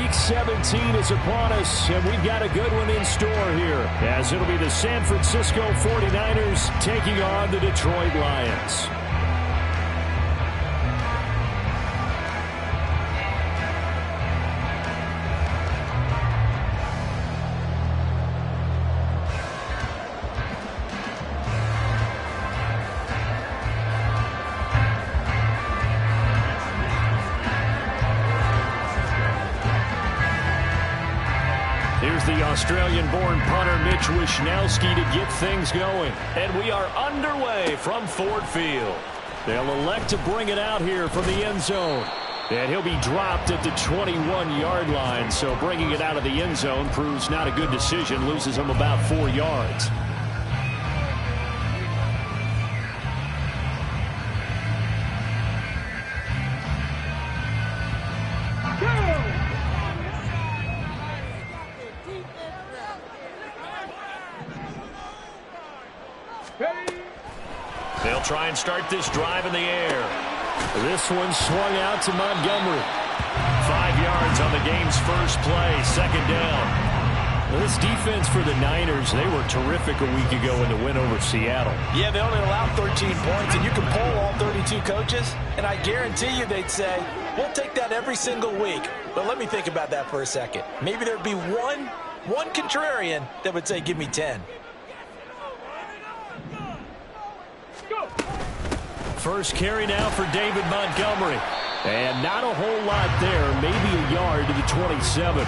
Week 17 is upon us, and we've got a good one in store here, as it'll be the San Francisco 49ers taking on the Detroit Lions. Here's the Australian-born punter Mitch Wishnowsky to get things going. And we are underway from Ford Field. They'll elect to bring it out here from the end zone. And he'll be dropped at the 21-yard line. So bringing it out of the end zone proves not a good decision. Loses him about 4 yards. They'll try and start this drive in the air. This one swung out to Montgomery. 5 yards on the game's first play, second down. Well, this defense for the Niners, they were terrific a week ago in the win over Seattle. Yeah, they only allowed 13 points, and you can poll all 32 coaches, and I guarantee you they'd say, we'll take that every single week. But let me think about that for a second. Maybe there'd be one contrarian that would say, give me 10. First carry now for David Montgomery. And not a whole lot there, maybe a yard to the 27.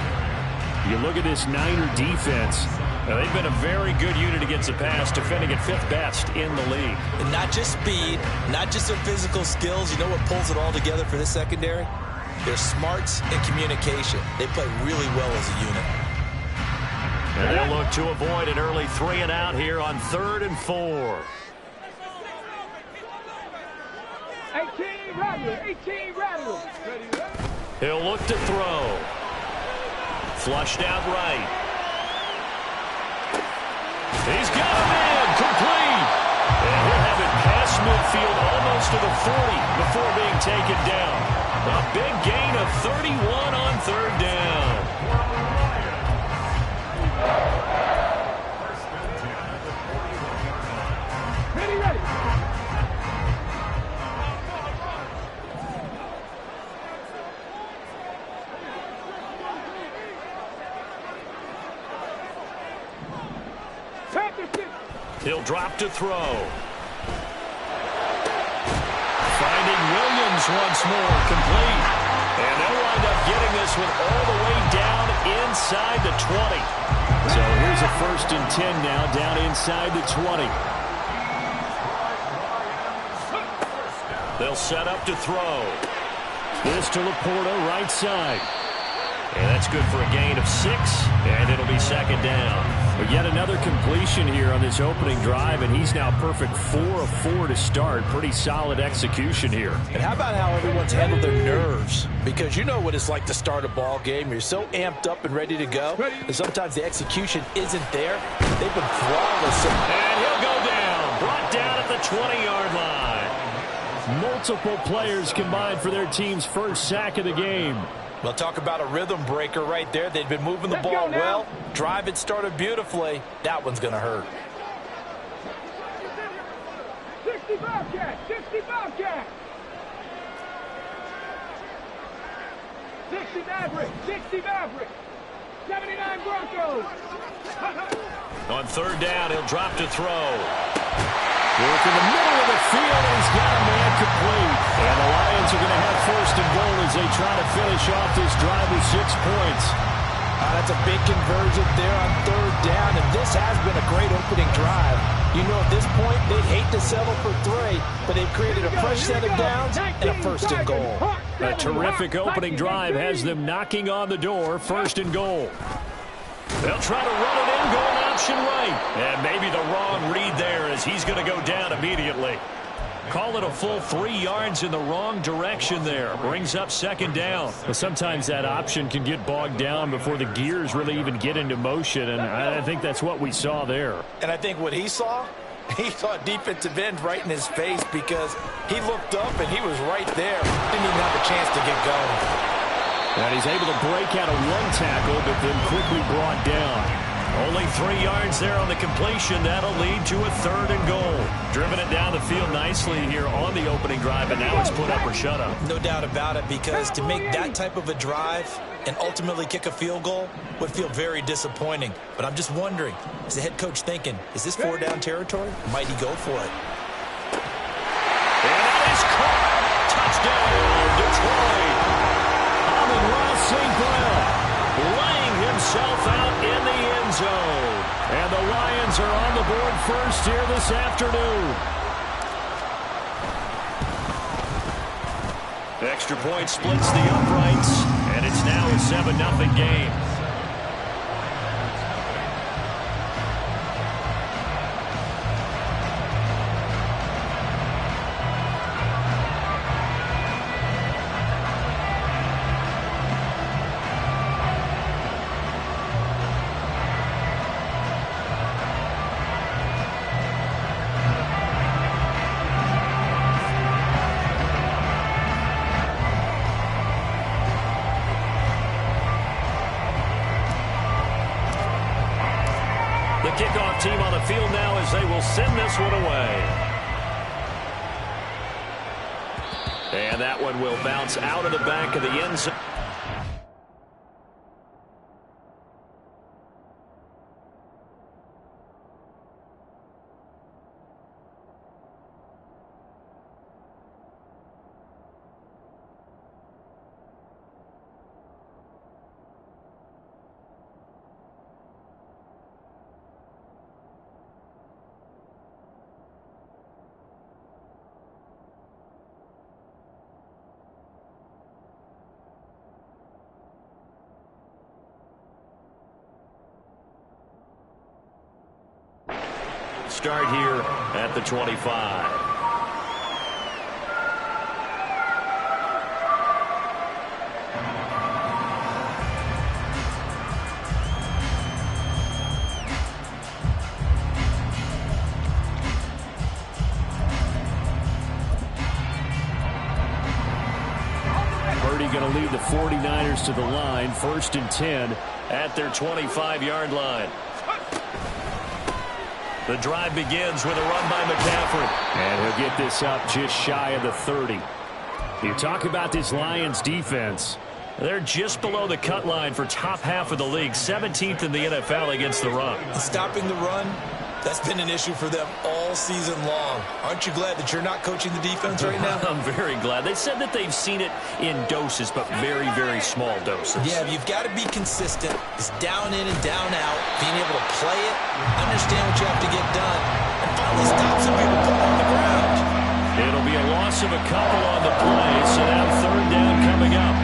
You look at this Niner defense. Now, they've been a very good unit against the pass, defending at 5th best in the league. And not just speed, not just their physical skills. You know what pulls it all together for this secondary? Their smarts and communication. They play really well as a unit. And they'll look to avoid an early 3 and out here on 3rd and 4. 18 Rattler. He'll look to throw. Flushed out right. He's got him in. Complete. And he'll have it past midfield almost to the 40 before being taken down. A big gain of 31 on 3rd down. Ready. He'll drop to throw. Finding Williams once more, complete. And they'll wind up getting this one all the way down inside the 20. So here's a 1st and 10 now, down inside the 20. They'll set up to throw. This to Laporta, right side. And that's good for a gain of 6, and it'll be 2nd down. But yet another completion here on this opening drive, and he's now perfect 4 of 4 to start. Pretty solid execution here. And how about how everyone's handled their nerves? Because you know what it's like to start a ball game. You're so amped up and ready to go, and sometimes the execution isn't there. They've been flawless. And he'll go down. Brought down at the 20-yard line. Multiple players combined for their team's first sack of the game. Well, talk about a rhythm breaker right there. They've been moving the ball well. Drive it started beautifully. That one's going to hurt. 65 cat. 60 Maverick. 79 Broncos. On 3rd down, he'll drop to throw. Work in the middle of the field, and he's got a man complete. And the Lions are going to have 1st and goal as they try to finish off this drive with 6 points. That's a big conversion there on 3rd down, and this has been a great opening drive. You know, at this point, they'd hate to settle for 3, but they've created a fresh set of downs and a 1st and goal. A terrific opening drive has them knocking on the door, 1st and goal. They'll try to run it in, going option right. And maybe the wrong read there as he's going to go down immediately. Call it a full 3 yards in the wrong direction there. Brings up 2nd down. Well, sometimes that option can get bogged down before the gears really even get into motion, and I think that's what we saw there. And I think what he saw a defensive end right in his face because he looked up and he was right there. Didn't even have a chance to get going. And he's able to break out of one tackle, but then quickly brought down. Only 3 yards there on the completion. That'll lead to a 3rd and goal. Driven it down the field nicely here on the opening drive, and now it's put up or shut up. No doubt about it, because to make that type of a drive and ultimately kick a field goal would feel very disappointing. But I'm just wondering, is the head coach thinking, is this 4-down territory? Might he go for it? And that is caught. Touchdown, Detroit. Amon-Ra St. Brown laying himself out in the end zone. And the Lions are on the board first here this afternoon. Extra point splits the uprights, and it's now a 7-0 game. The kickoff team on the field now as they will send this one away. And that one will bounce out of the back of the end zone. Start here at the 25. Purdy going to lead the 49ers to the line, 1st and 10 at their 25-yard line. The drive begins with a run by McCaffrey. And he'll get this up just shy of the 30. You talk about this Lions defense. They're just below the cut line for top half of the league, 17th in the NFL against the run. Stopping the run, that's been an issue for them all season long. Aren't you glad that you're not coaching the defense right now? I'm very glad. They said that they've seen it in doses, but very, very small doses. Yeah, you've got to be consistent. It's down in and down out, being able to play it, understand what you have to get done, and finally stop some people putting on the ground. It'll be a loss of a couple on the play, so now 3rd down coming up.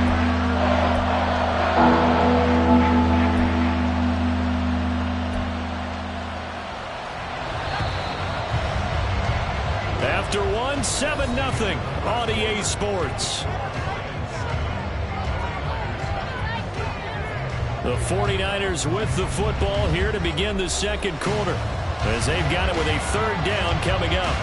After 7-0 on EA Sports. The 49ers with the football here to begin the 2nd quarter, as they've got it with a 3rd down coming up.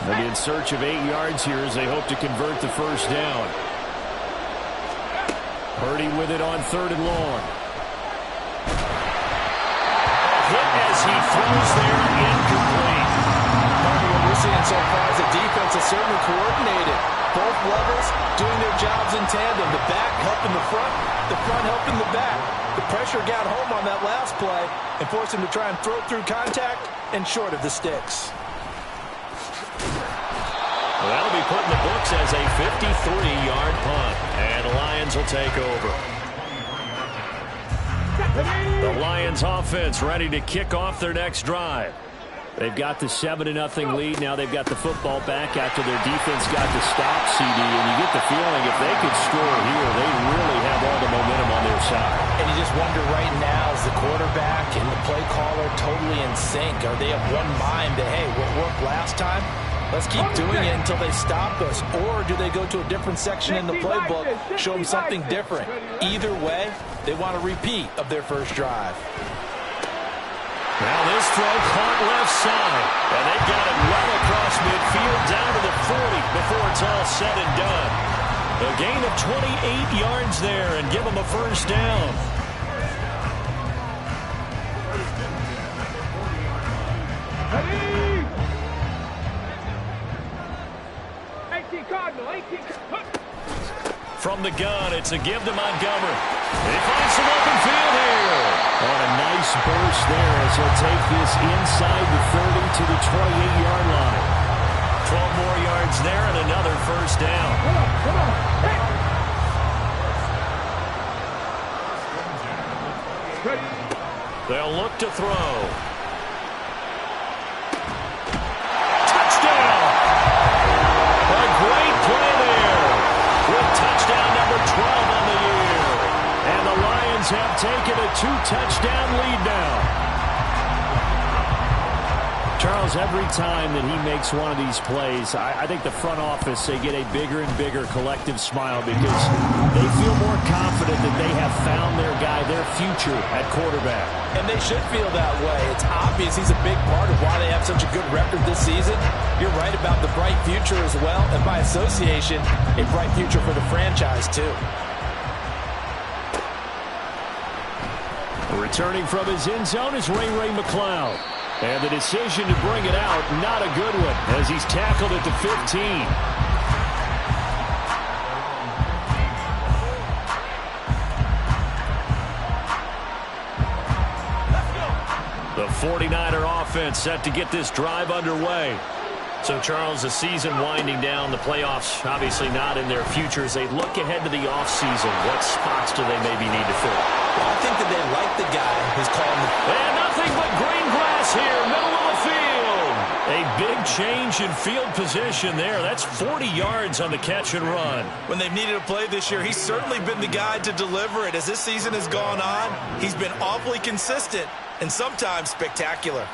They'll be in search of 8 yards here as they hope to convert the 1st down. Purdy with it on 3rd and long. Hit as he throws there, incomplete. What we're seeing so far is the defense is certainly coordinated. Both levels doing their jobs in tandem. The back helping the front helping the back. The pressure got home on that last play and forced him to try and throw through contact and short of the sticks. Well, that'll be put in the books as a 53-yard punt, and the Lions will take over. The Lions offense ready to kick off their next drive. They've got the 7-0 lead. Now they've got the football back after their defense got the stop, CD, and you get the feeling if they could score here, they really have all the momentum on their side. And you just wonder right now, is the quarterback and the play caller totally in sync? Are they of one mind that, hey, what worked last time? Let's keep doing it until they stop us. Or do they go to a different section in the playbook, show them something different? Either way, they want a repeat of their first drive. Now this throw caught left side. And they got it well across midfield down to the 40 before it's all said and done. A gain of 28 yards there and give them a first down. From the gun, it's a give to Montgomery. They find some open field here. On a nice burst there as he'll take this inside the 30 to the 28-yard line. 12 more yards there and another first down. Come on. Hey. They'll look to throw. Touchdown! A great play there. With touchdown number 12 on the year. And the Lions have taken a 2-touchdown lead now. Charles, every time that he makes one of these plays, I think the front office, they get a bigger and bigger collective smile because they feel more confident that they have found their guy, their future at quarterback. And they should feel that way. It's obvious he's a big part of why they have such a good record this season. You're right about the bright future as well, and by association, a bright future for the franchise too. Returning from his end zone is Ray McCloud. And the decision to bring it out, not a good one, as he's tackled at the 15. The 49er offense set to get this drive underway. So, Charles, the season winding down, the playoffs obviously not in their future. As they look ahead to the offseason, what spots do they maybe need to fill? Well, I think that they like the guy who's calling the... And nothing but green grass here, middle of the field. A big change in field position there. That's 40 yards on the catch and run. When they've needed a play this year, he's certainly been the guy to deliver it. As this season has gone on, he's been awfully consistent and sometimes spectacular.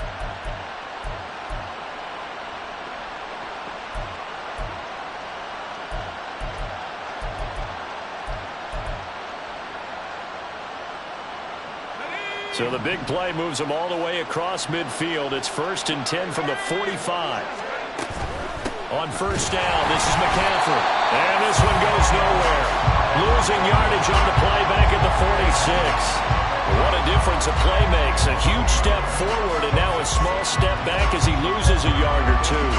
So the big play moves them all the way across midfield. It's 1st and 10 from the 45. On first down, this is McCaffrey. And this one goes nowhere. Losing yardage on the play back at the 46. What a difference a play makes. A huge step forward and now a small step back as he loses a yard or two.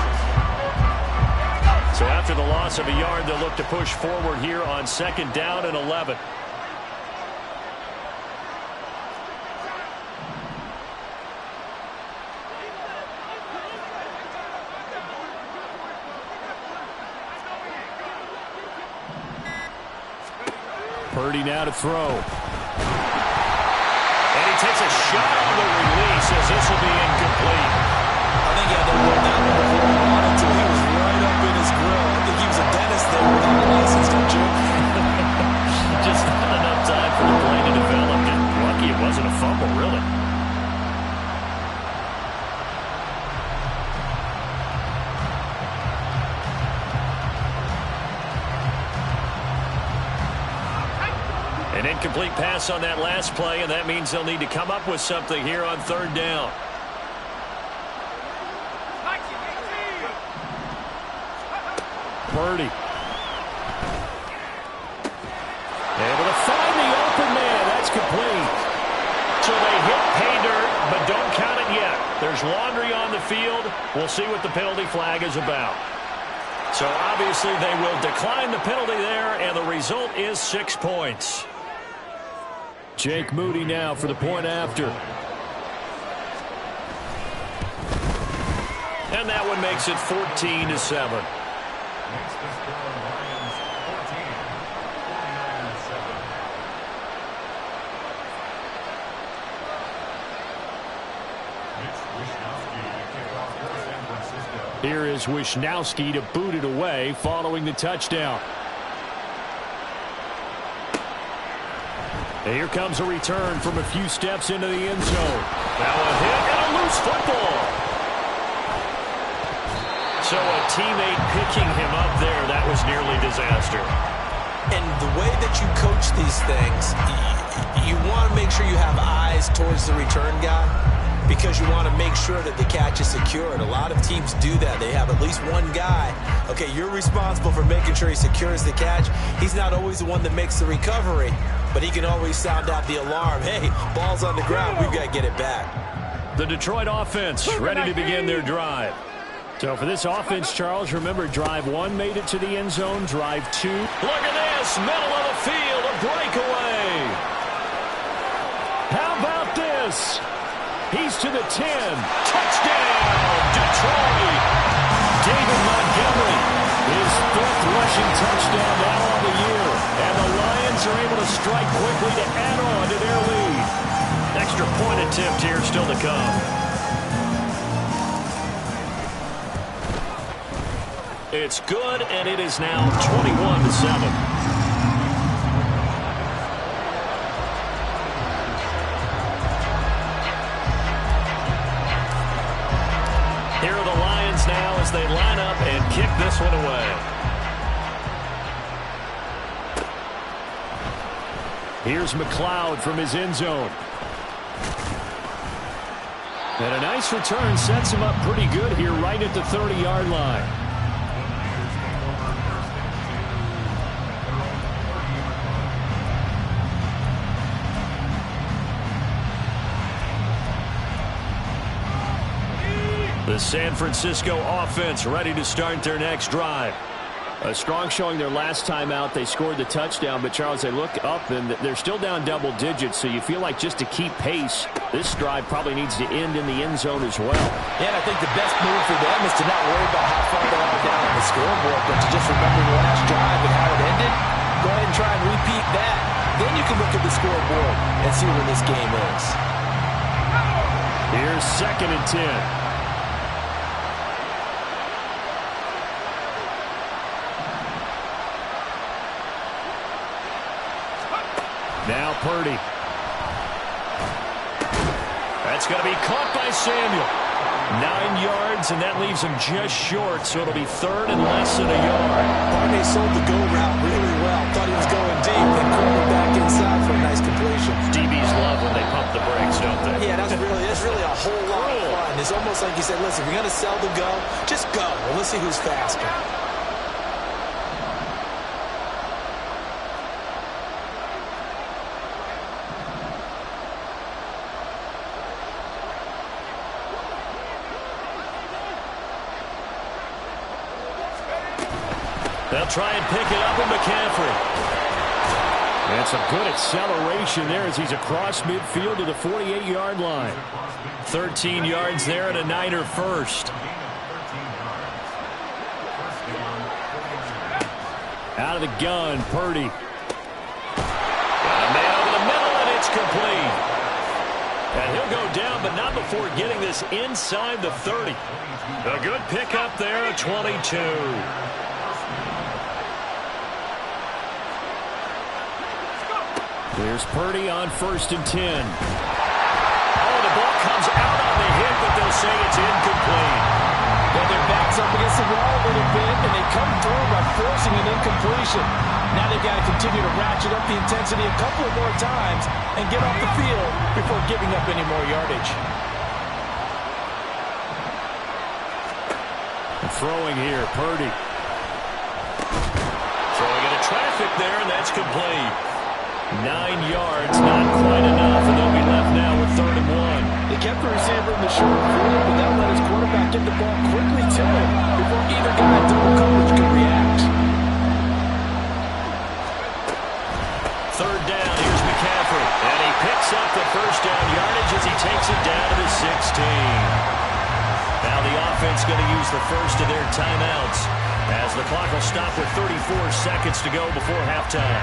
So after the loss of a yard, they'll look to push forward here on 2nd down and 11. Purdy now to throw. And he takes a shot on the release as this will be incomplete. I think he had to put that number 4 on until he was right up in his grill. I think he was a dentist there without a license, don't you? Just not enough time for the play to develop. And lucky it wasn't a fumble, really. An incomplete pass on that last play, and that means they'll need to come up with something here on 3rd down. Purdy. Able to find the open man. That's complete. So they hit pay dirt, but don't count it yet. There's laundry on the field. We'll see what the penalty flag is about. So obviously they will decline the penalty there, and the result is 6 points. Jake Moody now for the point after. And that one makes it 14-7. Here is Wisnowski to boot it away following the touchdown. And here comes a return from a few steps into the end zone. Now a hit and a loose football. So So a teammate picking him up there, that was nearly disaster. And the way that you coach these things, you want to make sure you have eyes towards the return guy because you want to make sure that the catch is secured. A lot of teams do that. They have at least one guy. Okay, you're responsible for making sure he secures the catch. He's not always the one that makes the recovery, but he can always sound out the alarm. Hey, ball's on the ground. We've got to get it back. The Detroit offense ready to begin their drive. So for this offense, Charles, remember, drive 1 made it to the end zone. Drive 2. Look at this. Middle of the field. A breakaway. How about this? He's to the 10. Touchdown, Detroit. David Montgomery, his 5th rushing touchdown now on the year. And the Lions are able to strike quickly to add on to their lead. Extra point attempt here still to come. It's good, and it is now 21-7. Here are the Lions now as they line up and kick this one away. Here's McLeod from his end zone. And a nice return sets him up pretty good here right at the 30-yard line. The San Francisco offense ready to start their next drive. A strong showing their last time out. They scored the touchdown, but Charles, they look up and they're still down double digits, so you feel like just to keep pace, this drive probably needs to end in the end zone as well. Yeah, and I think the best move for them is to not worry about how far they are down on the scoreboard, but to just remember the last drive and how it ended. Go ahead and try and repeat that. Then you can look at the scoreboard and see where this game is. Here's 2nd and 10. Now Purdy. That's going to be caught by Samuel. 9 yards, and that leaves him just short, so it'll be 3rd and less than a yard. Barney sold the go route really well. Thought he was going deep, and cornered back inside for a nice completion. DBs love when they pump the brakes, don't they? Yeah, that's really a whole lot of fun. It's almost like you said, listen, we're going to sell the go. Just go. Well, let's see who's faster. They'll try and pick it up in McCaffrey. And some good acceleration there as he's across midfield to the 48-yard line. 13 yards there and a Niner first. Out of the gun, Purdy. Got a man over the middle, and it's complete. And he'll go down, but not before getting this inside the 30. A good pickup there at 22. There's Purdy on 1st and 10. Oh, the ball comes out on the hit, but they'll say it's incomplete. Well, their back's up against the wall a little bit, and they come through by forcing an incompletion. Now they've got to continue to ratchet up the intensity a couple of more times and get off the field before giving up any more yardage. Throwing here, Purdy. Throwing into traffic there, and that's complete. 9 yards, not quite enough, and they'll be left now with 3rd and 1. They kept the receiver in the short field, but that let his quarterback get the ball quickly to him before either guy in double coverage could react. 3rd down, here's McCaffrey, and he picks up the 1st down yardage as he takes it down to the 16. Now the offense going to use the first of their timeouts as the clock will stop with 34 seconds to go before halftime.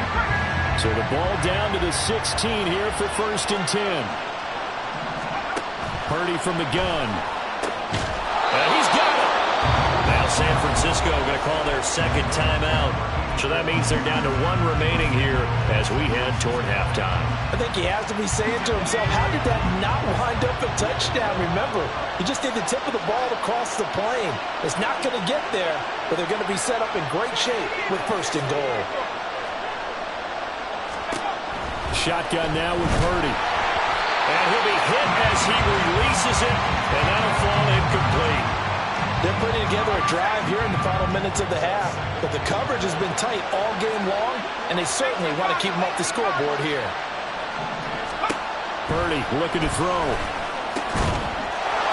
So the ball down to the 16 here for 1st and 10. Purdy from the gun. And he's got it. They'll San Francisco going to call their second timeout. So that means they're down to one remaining here as we head toward halftime. I think he has to be saying to himself, how did that not wind up a touchdown? Remember, you just need the tip of the ball to cross the plane. It's not going to get there, but they're going to be set up in great shape with first and goal. Shotgun now with Purdy. And he'll be hit as he releases it, and that'll fall incomplete. They're putting together a drive here in the final minutes of the half, but the coverage has been tight all game long, and they certainly want to keep them off the scoreboard here. Purdy looking to throw.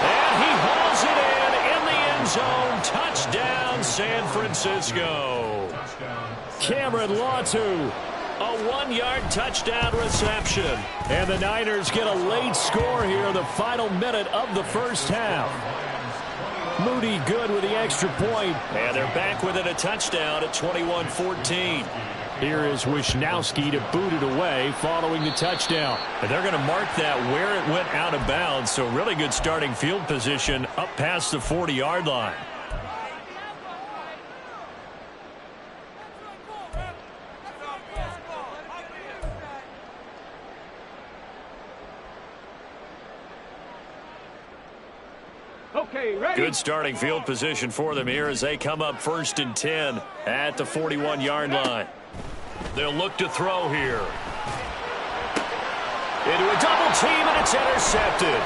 And he hauls it in the end zone. Touchdown, San Francisco. Cameron Latu. A 1-yard touchdown reception. And the Niners get a late score here in the final minute of the first half. Moody good with the extra point. And they're back within a touchdown at 21-14. Here is Wisnowski to boot it away following the touchdown. But they're going to mark that where it went out of bounds. So really good starting field position up past the 40-yard line. Okay, ready? Good starting field position for them here as they come up 1st and 10 at the 41-yard line. They'll look to throw here. Into a double team, and it's intercepted.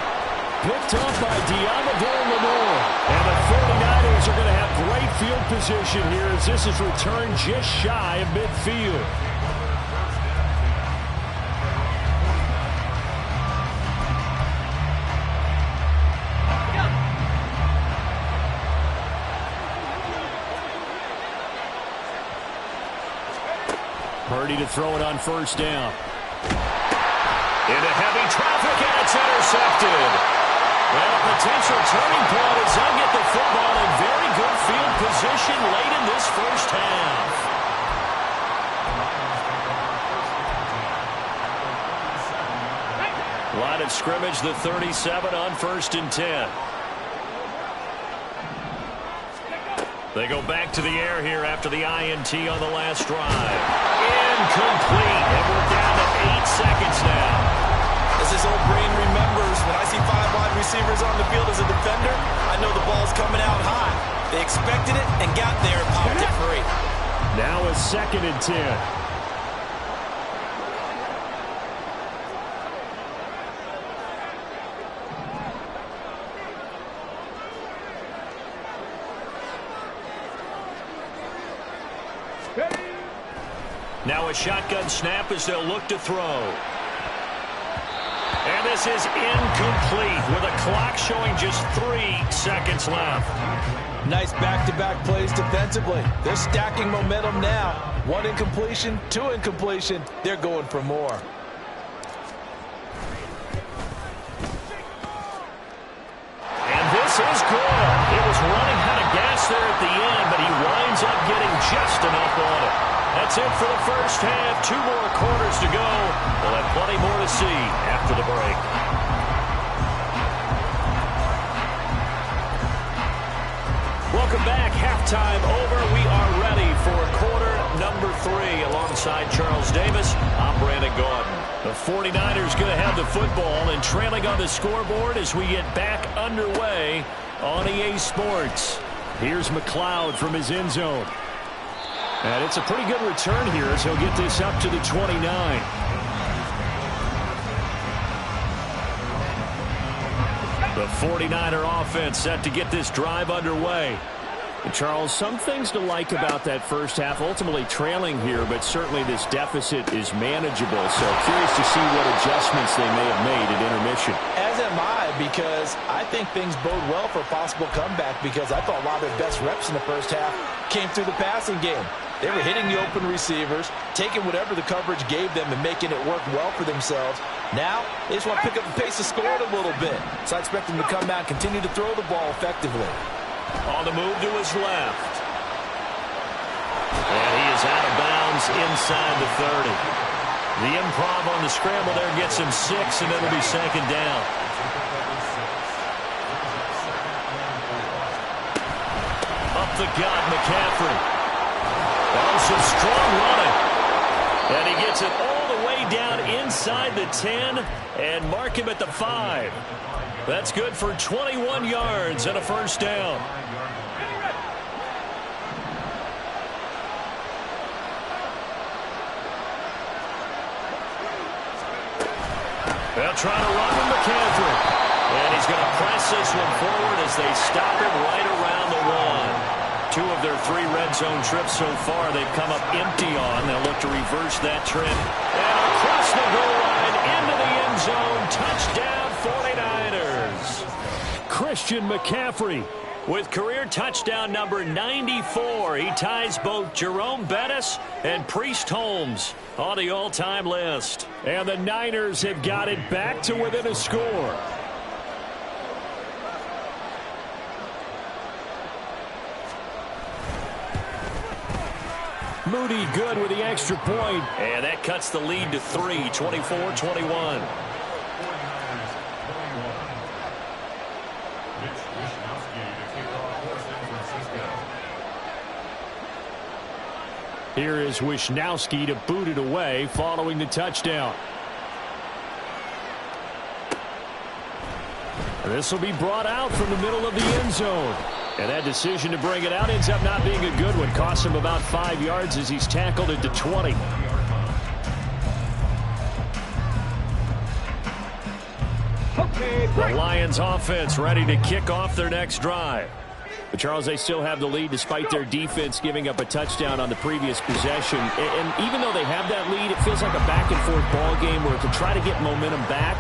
Picked up by Deommodore Lenoir. And the 49ers are going to have great field position here as this is returned just shy of midfield. Purdy to throw it on 1st down. Into heavy traffic, and it's intercepted. Well, a potential turning point as they'll get the football in very good field position late in this first half. Line of scrimmage, the 37 on 1st and 10. They go back to the air here after the INT on the last drive. Incomplete, and we're down to 8 seconds now. As his old brain remembers, when I see 5 wide receivers on the field as a defender, I know the ball's coming out high. They expected it and got there and popped it free. Now a 2nd and 10. Now a shotgun snap as they'll look to throw. And this is incomplete with a clock showing just 3 seconds left. Nice back-to-back plays defensively. They're stacking momentum now. 1 incompletion, 2 incompletion. They're going for more. And this is good. It was running out of gas there at the end, but he winds up getting just enough on it. That's it for the first half. 2 more quarters to go. We'll have plenty more to see after the break. Welcome back. Halftime over. We are ready for quarter number 3 alongside Charles Davis. I'm Brandon Gordon. The 49ers going to have the football and trailing on the scoreboard as we get back underway on EA Sports. Here's McLeod from his end zone. And it's a pretty good return here as he'll get this up to the 29. The 49er offense set to get this drive underway. And Charles, some things to like about that first half. Ultimately trailing here, but certainly this deficit is manageable. So curious to see what adjustments they may have made at intermission. As am I, because I think things bode well for a possible comeback, because I thought a lot of their best reps in the first half came through the passing game. They were hitting the open receivers, taking whatever the coverage gave them and making it work well for themselves. Now, they just want to pick up the pace of scoring a little bit. So I expect them to come out and continue to throw the ball effectively. On the move to his left. And he is out of bounds inside the 30. The improv on the scramble there gets him 6, and it'll be 2nd down. Up up the gut, McCaffrey. Oh, some strong running. And he gets it all the way down inside the 10 and mark him at the 5. That's good for 21 yards and a first down. They'll try to run with McCaffrey. And he's going to press this one forward as they stop him right around the 1. 2 of their 3 red zone trips so far they've come up empty on. They'll look to reverse that trip. And across the goal line into the end zone. Touchdown 49ers. Christian McCaffrey with career touchdown number 94. He ties both Jerome Bettis and Priest Holmes on the all-time list. And the Niners have got it back to within a score. Moody good with the extra point. And that cuts the lead to 3, 24-21. Here is Wishnowsky to boot it away following the touchdown. This will be brought out from the middle of the end zone. And that decision to bring it out ends up not being a good one. Costs him about 5 yards as he's tackled at the 20. The Lions offense ready to kick off their next drive. But Charles, they still have the lead despite their defense giving up a touchdown on the previous possession. And even though they have that lead, it feels like a back-and-forth ball game where to try to get momentum back,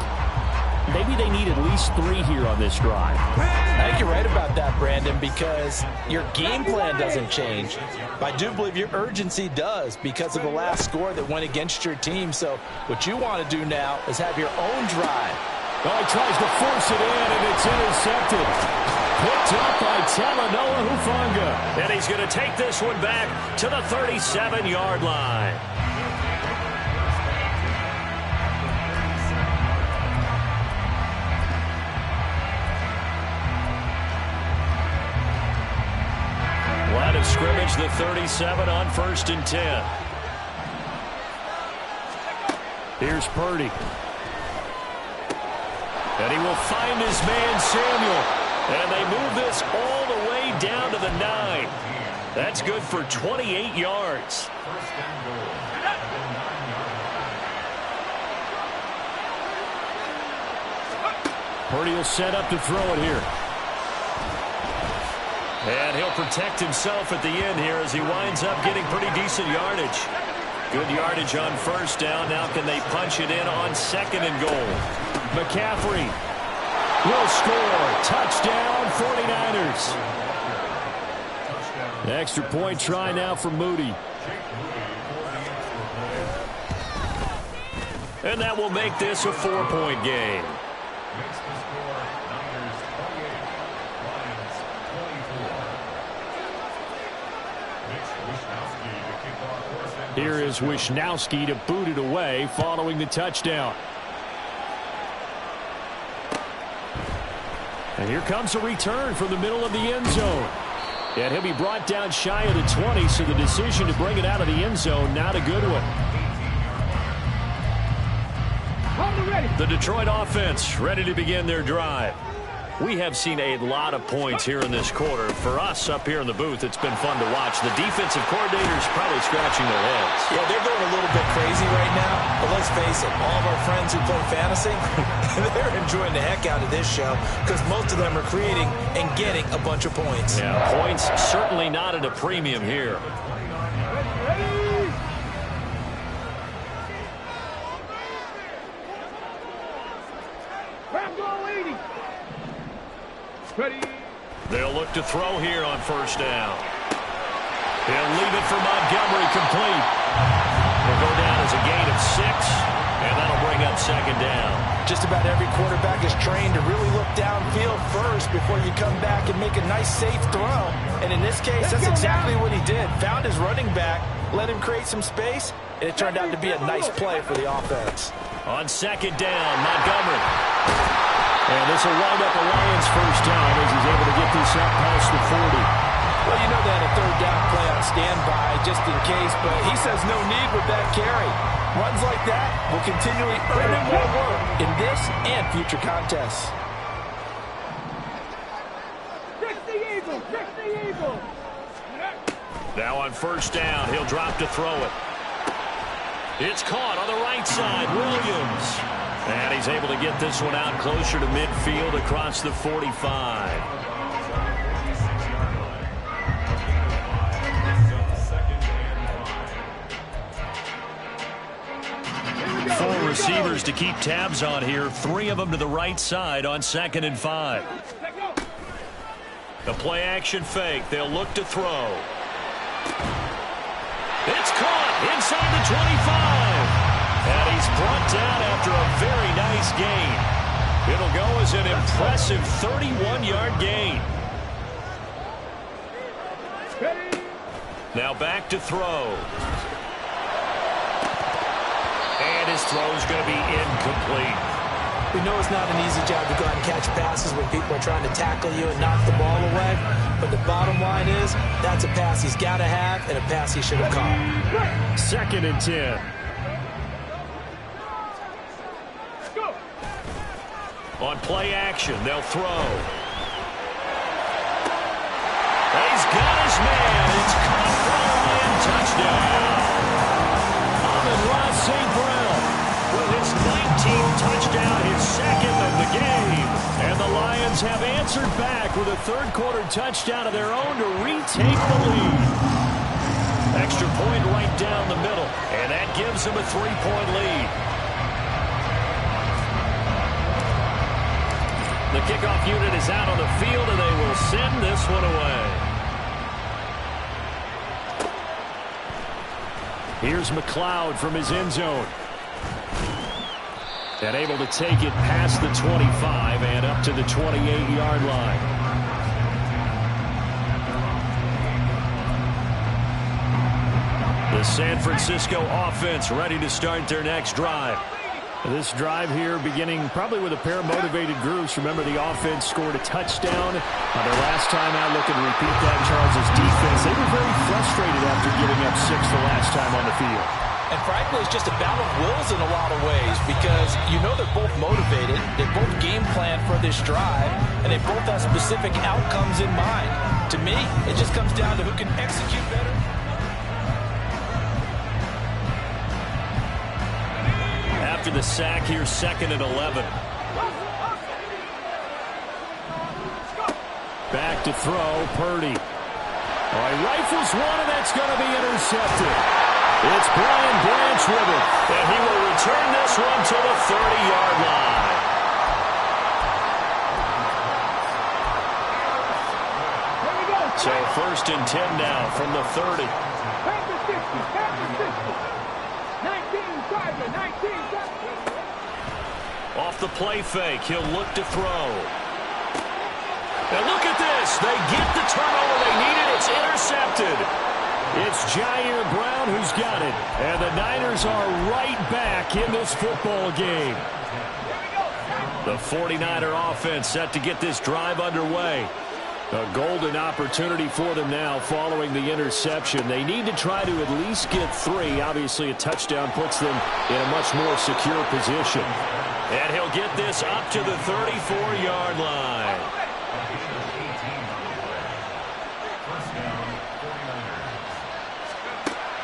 maybe they need at least 3 here on this drive. I think you're right about that, Brandon, because your game plan doesn't change. I do believe your urgency does because of the last score that went against your team. So what you want to do now is have your own drive. Oh, he tries to force it in, and it's intercepted. Picked up by Talanoa Hufanga. And he's going to take this one back to the 37-yard line. Line of scrimmage, the 37 on 1st and 10. Here's Purdy. And he will find his man Samuel. And they move this all the way down to the 9. That's good for 28 yards. Purdy will set up to throw it here. And he'll protect himself at the end here as he winds up getting pretty decent yardage. Good yardage on 1st down. Now can they punch it in on 2nd and goal? McCaffrey will score. Touchdown, 49ers. The extra point try now for Moody. And that will make this a 4-point game. Here is Wishnowsky to boot it away following the touchdown. And here comes a return from the middle of the end zone. And he'll be brought down shy of the 20, so the decision to bring it out of the end zone, not a good one. The Detroit offense ready to begin their drive. We have seen a lot of points here in this quarter. For us up here in the booth, it's been fun to watch. The defensive coordinators probably scratching their heads. Yeah, they're going a little bit crazy right now. But let's face it, all of our friends who play fantasy, they're enjoying the heck out of this show because most of them are creating and getting a bunch of points. Yeah, points certainly not at a premium here. They'll look to throw here on 1st down. He'll leave it for Montgomery complete. It'll go down as a gain of 6, and that'll bring up 2nd down. Just about every quarterback is trained to really look downfield first before you come back and make a nice, safe throw. And in this case, that's exactly what he did. Found his running back, let him create some space, and it turned out to be a nice play for the offense. On 2nd down, Montgomery. And this will wind up a Lions 1st down as he's able to get this up past the 40. Well, you know they had a third down play on standby just in case, but he says no need with that carry. Runs like that will continually earn him more work in this and future contests. Now on first down, he'll drop to throw it. It's caught on the right side, Williams. And he's able to get this one out closer to midfield across the 45. Four receivers to keep tabs on here. 3 of them to the right side on 2nd and 5. The play action fake. They'll look to throw. It's caught inside the 25. And he's brought down after a very nice gain. It'll go as an impressive 31-yard gain. Now back to throw. And his throw's going to be incomplete. We know it's not an easy job to go out and catch passes when people are trying to tackle you and knock the ball away. But the bottom line is, that's a pass he's got to have and a pass he should have caught. 2nd and 10. On play action, they'll throw. And he's got his man. It's caught for a Lion touchdown. Amon-Ra St. Brown with his 19th touchdown, his 2nd of the game. And the Lions have answered back with a third-quarter touchdown of their own to retake the lead. Extra point right down the middle, and that gives them a 3-point lead. The kickoff unit is out on the field, and they will send this one away. Here's McLeod from his end zone. And able to take it past the 25 and up to the 28-yard line. The San Francisco offense ready to start their next drive. This drive here beginning probably with a pair of motivated groups. Remember, the offense scored a touchdown their last time out. Looking to repeat that. Charles' defense, they were very frustrated after giving up 6 the last time on the field. And frankly, it's just a battle of wills in a lot of ways because you know they're both motivated, they both game plan for this drive, and they both have specific outcomes in mind. To me, it just comes down to who can execute better. After the sack, here's 2nd and 11. Back to throw, Purdy. Oh, he rifles one, and that's going to be intercepted. It's Brian Branch with it. And he will return this one to the 30-yard line. So 1st and 10 now from the 30. 19. Off the play fake, he'll look to throw. And look at this. They get the turnover they needed. It's intercepted. It's Jair Brown who's got it. And the Niners are right back in this football game. The 49er offense set to get this drive underway. A golden opportunity for them now following the interception. They need to try to at least get 3. Obviously, a touchdown puts them in a much more secure position. And he'll get this up to the 34-yard line.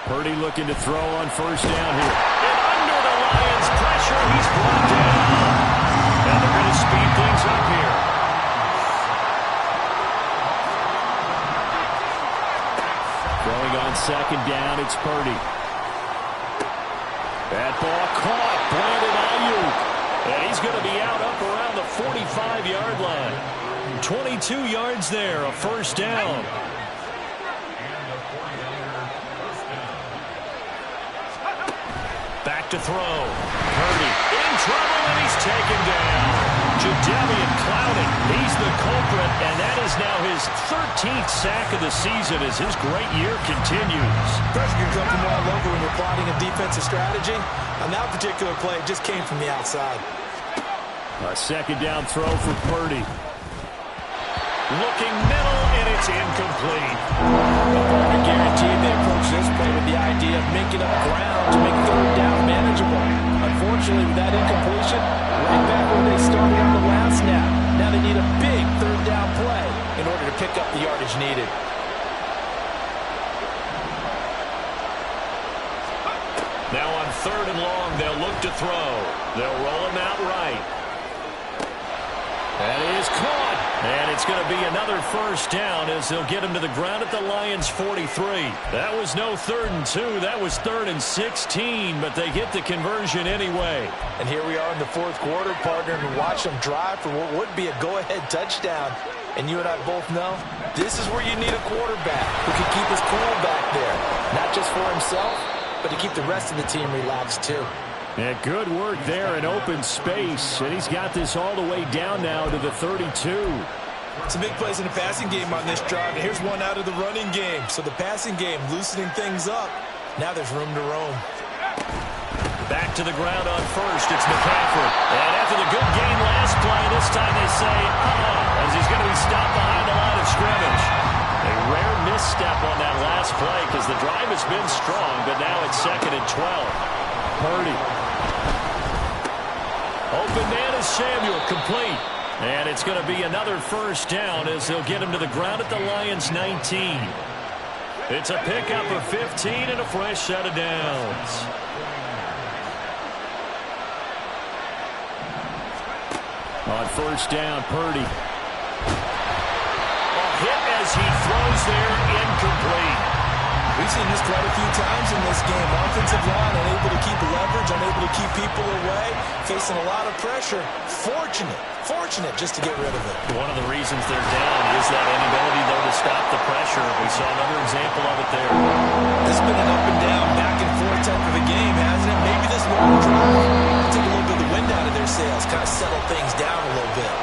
Purdy looking to throw on first down here. And under the Lions' pressure, he's brought down. And they're going to speed things up here. Throwing on 2nd down, it's Purdy. That ball caught, Brandon Ayuk. And he's going to be out up around the 45-yard line. 22 yards there, a first down. Back to throw. Purdy in trouble, and he's taken down. Jadeveon Clowney, he's the culprit, and that is now his 13th sack of the season as his great year continues. Pressure can come from all over when you're plotting a defensive strategy. On that particular play, it just came from the outside. A 2nd down throw for Purdy. Looking middle, and it's incomplete. I guarantee they approach this play with the idea of making up ground to make third down manageable. Unfortunately, with that incompletion, right back where they started on the last snap. Now they need a big third down play in order to pick up the yardage needed. Now on 3rd and long, they'll look to throw. They'll roll him out right. That is caught. And it's going to be another first down as they'll get him to the ground at the Lions' 43. That was no 3rd and 2. That was 3rd and 16, but they get the conversion anyway. And here we are in the 4th quarter, partner, and watch them drive for what would be a go-ahead touchdown. And you and I both know this is where you need a quarterback who can keep his cool back there. Not just for himself, but to keep the rest of the team relaxed too. Yeah, good work there in open space. And he's got this all the way down now to the 32. Some big plays in the passing game on this drive. And here's one out of the running game. So the passing game loosening things up. Now there's room to roam. Back to the ground on 1st. It's McCaffrey. And after the good game last play, this time they say, as he's going to be stopped behind the line of scrimmage. A rare misstep on that last play because the drive has been strong, but now it's 2nd and 12. Purdy. Open man is Samuel, complete. And it's going to be another first down as they'll get him to the ground at the Lions' 19. It's a pickup of 15 and a fresh set of downs. On 1st down, Purdy. A hit as he throws there, incomplete. We've seen this quite a few times in this game. Offensive line unable to keep leverage, unable to keep people away, facing a lot of pressure. Fortunate just to get rid of it. One of the reasons they're down is that inability, though, to stop the pressure. We saw another example of it there. This has been an up and down, back and forth type of a game, hasn't it? Maybe this long drive will take a little bit of the wind out of their sails, kind of settle things down a little bit.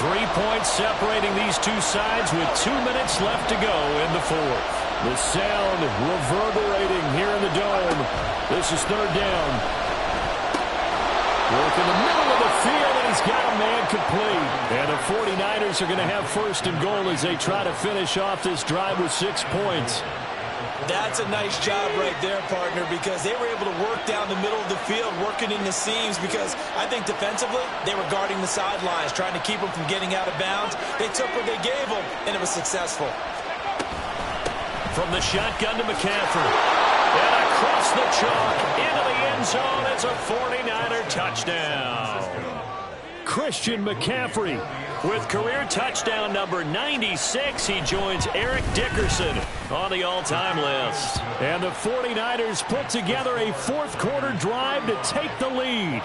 3 points separating these two sides with 2 minutes left to go in the 4th. The sound reverberating here in the dome. This is 3rd down. Work in the middle of the field, and he's got a man complete. And the 49ers are going to have 1st and goal as they try to finish off this drive with 6 points. That's a nice job right there, partner, because they were able to work down the middle of the field, working in the seams, because I think defensively they were guarding the sidelines, trying to keep them from getting out of bounds. They took what they gave them, and it was successful. From the shotgun to McCaffrey. And across the chalk into the end zone. It's a 49er touchdown. Christian McCaffrey. With career touchdown number 96, he joins Eric Dickerson on the all-time list. And the 49ers put together a 4th quarter drive to take the lead.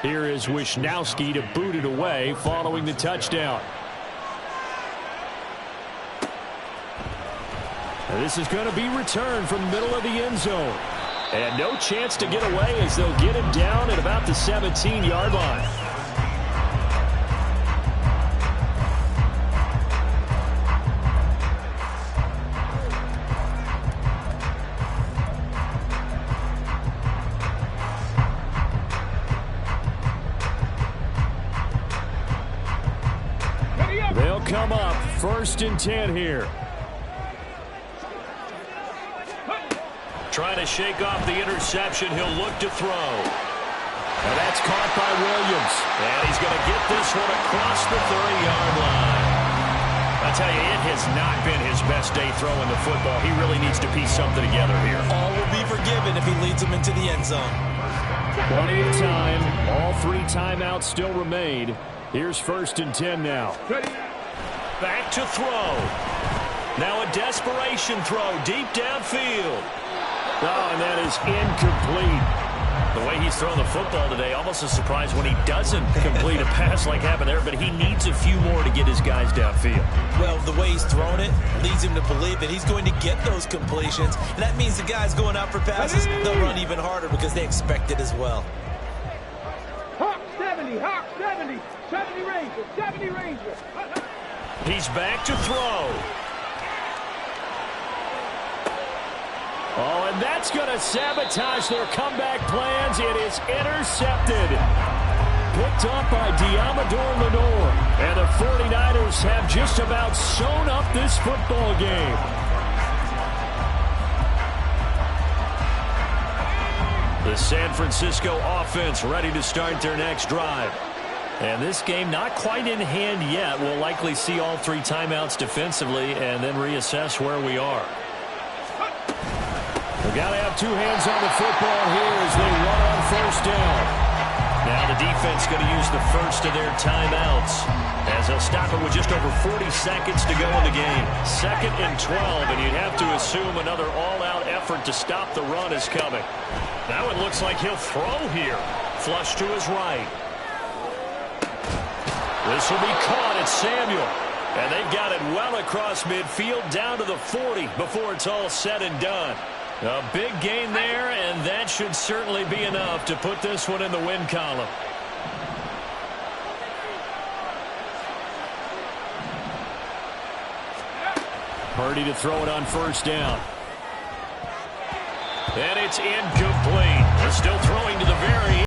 Here is Wisnowski to boot it away following the touchdown. And this is going to be returned from the middle of the end zone. And no chance to get away as they'll get him down at about the 17-yard line. They'll come up 1st and 10 here. Trying to shake off the interception. He'll look to throw. And that's caught by Williams. And he's going to get this one across the 30-yard line. I tell you, it has not been his best day throwing the football. He really needs to piece something together here. All will be forgiven if he leads them into the end zone. Plenty of time. All 3 timeouts still remain. Here's 1st and 10 now. Back to throw. Now a desperation throw deep downfield. Oh, and that is incomplete. The way he's thrown the football today, almost a surprise when he doesn't complete a pass like happened there, but he needs a few more to get his guys downfield. Well, the way he's thrown it leads him to believe that he's going to get those completions, and that means the guys going out for passes, they'll run even harder because they expect it as well. Hawk 70, 70 Ranger, 70 Ranger. He's back to throw. Oh, and that's going to sabotage their comeback plans. It is intercepted. picked up by Diamador Lenore. And the 49ers have just about sewn up this football game. The San Francisco offense ready to start their next drive. And this game not quite in hand yet. We'll likely see all 3 timeouts defensively and then reassess where we are. We've got to have 2 hands on the football here as they run on first down. Now the defense going to use the first of their timeouts as they'll stop it with just over 40 seconds to go in the game. 2nd and 12, and you'd have to assume another all-out effort to stop the run is coming. Now it looks like he'll throw here. Flush to his right. This will be caught at Samuel. And they've got it well across midfield down to the 40 before it's all said and done. A big gain there, and that should certainly be enough to put this one in the win column. Purdy to throw it on first down. And it's incomplete. They're still throwing to the very